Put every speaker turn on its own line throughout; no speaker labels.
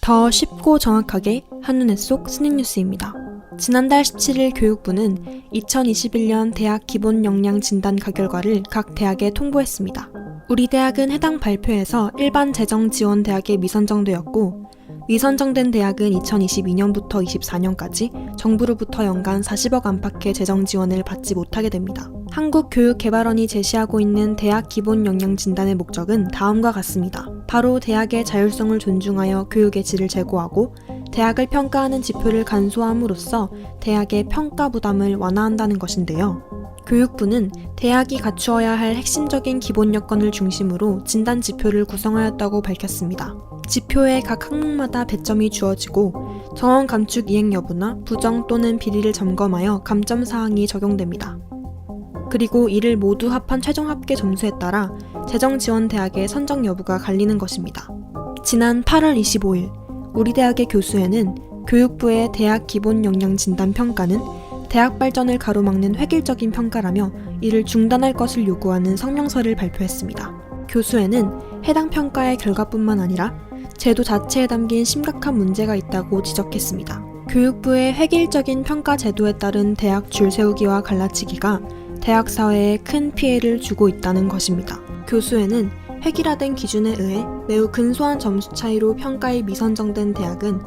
더 쉽고 정확하게 한눈에 쏙 스낵 뉴스입니다. 지난달 17일 교육부는 2021년 대학 기본 역량 진단 가결과를 각 대학에 통보했습니다. 우리 대학은 해당 발표에서 일반 재정 지원 대학에 미선정되었고, 미선정된 대학은 2022년부터 24년까지 정부로부터 연간 40억 안팎의 재정 지원을 받지 못하게 됩니다. 한국교육개발원이 제시하고 있는 대학 기본 역량 진단의 목적은 다음과 같습니다. 바로 대학의 자율성을 존중하여 교육의 질을 제고하고 대학을 평가하는 지표를 간소화함으로써 대학의 평가 부담을 완화한다는 것인데요. 교육부는 대학이 갖추어야 할 핵심적인 기본 여건을 중심으로 진단 지표를 구성하였다고 밝혔습니다. 지표에 각 항목마다 배점이 주어지고 정원 감축 이행 여부나 부정 또는 비리를 점검하여 감점 사항이 적용됩니다. 그리고 이를 모두 합한 최종 합계 점수에 따라 재정 지원 대학의 선정 여부가 갈리는 것입니다. 지난 8월 25일 우리 대학의 교수회는 교육부의 대학 기본 역량 진단 평가는 대학 발전을 가로막는 획일적인 평가라며 이를 중단할 것을 요구하는 성명서를 발표했습니다. 교수회는 해당 평가의 결과뿐만 아니라 제도 자체에 담긴 심각한 문제가 있다고 지적했습니다. 교육부의 획일적인 평가 제도에 따른 대학 줄 세우기와 갈라치기가 대학 사회에 큰 피해를 주고 있다는 것입니다. 교수회는 획일화된 기준에 의해 매우 근소한 점수 차이로 평가에 미선정된 대학은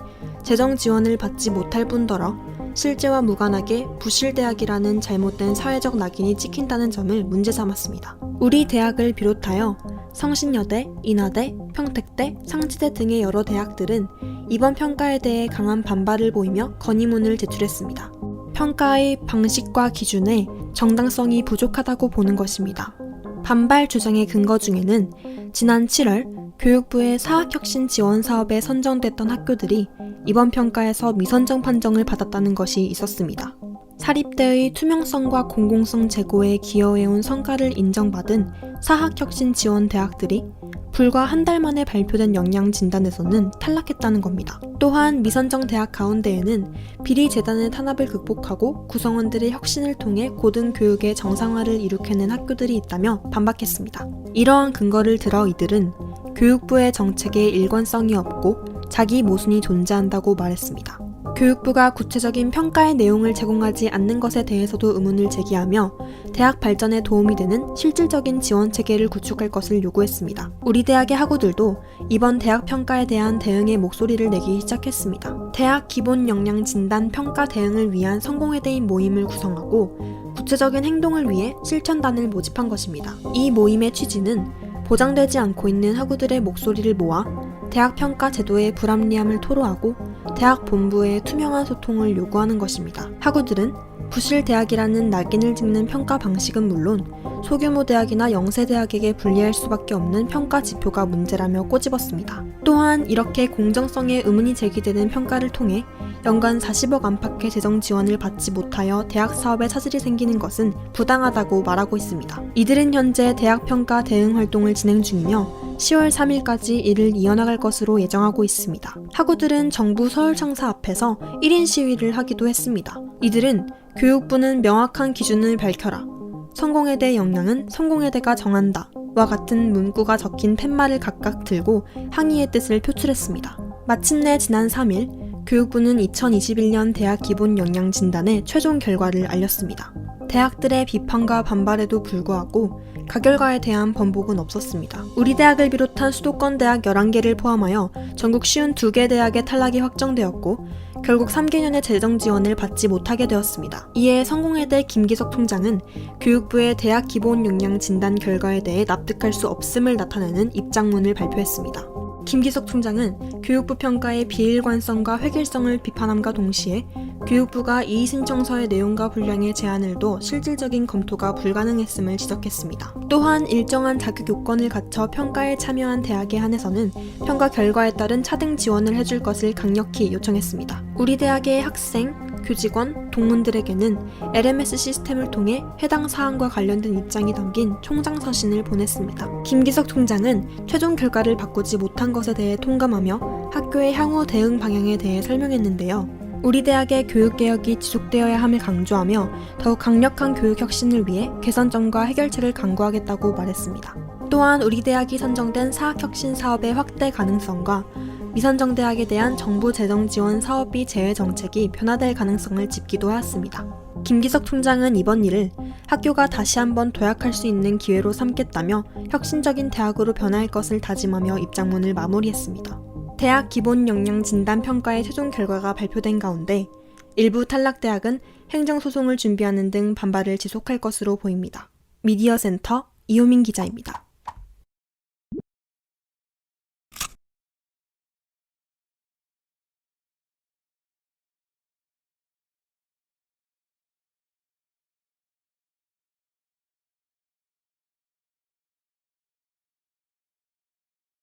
재정 지원을 받지 못할 뿐더러 실제와 무관하게 부실대학이라는 잘못된 사회적 낙인이 찍힌다는 점을 문제 삼았습니다. 우리 대학을 비롯하여 성신여대, 인하대, 평택대, 상지대 등의 여러 대학들은 이번 평가에 대해 강한 반발을 보이며 건의문을 제출했습니다. 평가의 방식과 기준에 정당성이 부족하다고 보는 것입니다. 반발 주장의 근거 중에는 지난 7월 교육부의 사학혁신 지원 사업에 선정됐던 학교들이 이번 평가에서 미선정 판정을 받았다는 것이 있었습니다. 사립대의 투명성과 공공성 제고에 기여해온 성과를 인정받은 사학혁신 지원 대학들이 불과 한 달 만에 발표된 역량 진단에서는 탈락했다는 겁니다. 또한 미선정 대학 가운데에는 비리 재단의 탄압을 극복하고 구성원들의 혁신을 통해 고등교육의 정상화를 이룩해낸 학교들이 있다며 반박했습니다. 이러한 근거를 들어 이들은 교육부의 정책에 일관성이 없고 자기 모순이 존재한다고 말했습니다. 교육부가 구체적인 평가의 내용을 제공하지 않는 것에 대해서도 의문을 제기하며 대학 발전에 도움이 되는 실질적인 지원 체계를 구축할 것을 요구했습니다. 우리 대학의 학우들도 이번 대학 평가에 대한 대응의 목소리를 내기 시작했습니다. 대학 기본 역량 진단 평가 대응을 위한 성공회대인 모임을 구성하고 구체적인 행동을 위해 실천단을 모집한 것입니다. 이 모임의 취지는 보장되지 않고 있는 학우들의 목소리를 모아 대학 평가 제도의 불합리함을 토로하고 대학 본부의 투명한 소통을 요구하는 것입니다. 학우들은 부실 대학이라는 낙인을 찍는 평가 방식은 물론 소규모 대학이나 영세 대학에게 불리할 수밖에 없는 평가 지표가 문제라며 꼬집었습니다. 또한 이렇게 공정성에 의문이 제기되는 평가를 통해 연간 40억 안팎의 재정 지원을 받지 못하여 대학 사업에 차질이 생기는 것은 부당하다고 말하고 있습니다. 이들은 현재 대학 평가 대응 활동을 진행 중이며 10월 3일까지 이를 이어나갈 것으로 예정하고 있습니다. 학우들은 정부 서울청사 앞에서 1인 시위를 하기도 했습니다. 이들은 교육부는 명확한 기준을 밝혀라. 성공회대 역량은 성공회대가 정한다. 와 같은 문구가 적힌 팻말을 각각 들고 항의의 뜻을 표출했습니다. 마침내 지난 3일 교육부는 2021년 대학 기본 역량 진단의 최종 결과를 알렸습니다. 대학들의 비판과 반발에도 불구하고 가결과에 대한 번복은 없었습니다. 우리 대학을 비롯한 수도권 대학 11개를 포함하여 전국 52개 대학의 탈락이 확정되었고 결국 3개년의 재정 지원을 받지 못하게 되었습니다. 이에 성공회대 김기석 총장은 교육부의 대학 기본 역량 진단 결과에 대해 납득할 수 없음을 나타내는 입장문을 발표했습니다. 김기석 총장은 교육부 평가의 비일관성과 획일성을 비판함과 동시에 교육부가 이의신청서의 내용과 분량의 제한을 둬 실질적인 검토가 불가능했음을 지적했습니다. 또한 일정한 자격 요건을 갖춰 평가에 참여한 대학에 한해서는 평가 결과에 따른 차등 지원을 해줄 것을 강력히 요청했습니다. 우리 대학의 학생, 교직원, 동문들에게는 LMS 시스템을 통해 해당 사항과 관련된 입장이 담긴 총장 서신을 보냈습니다. 김기석 총장은 최종 결과를 바꾸지 못한 것에 대해 통감하며 학교의 향후 대응 방향에 대해 설명했는데요. 우리 대학의 교육개혁이 지속되어야 함을 강조하며 더욱 강력한 교육혁신을 위해 개선점과 해결책을 강구하겠다고 말했습니다. 또한 우리 대학이 선정된 사학혁신 사업의 확대 가능성과 미선정대학에 대한 정부 재정 지원 사업비 제외 정책이 변화될 가능성을 짚기도 하였습니다. 김기석 총장은 이번 일을 학교가 다시 한번 도약할 수 있는 기회로 삼겠다며 혁신적인 대학으로 변화할 것을 다짐하며 입장문을 마무리했습니다. 대학 기본 역량 진단 평가의 최종 결과가 발표된 가운데 일부 탈락대학은 행정소송을 준비하는 등 반발을 지속할 것으로 보입니다. 미디어센터 이호민 기자입니다.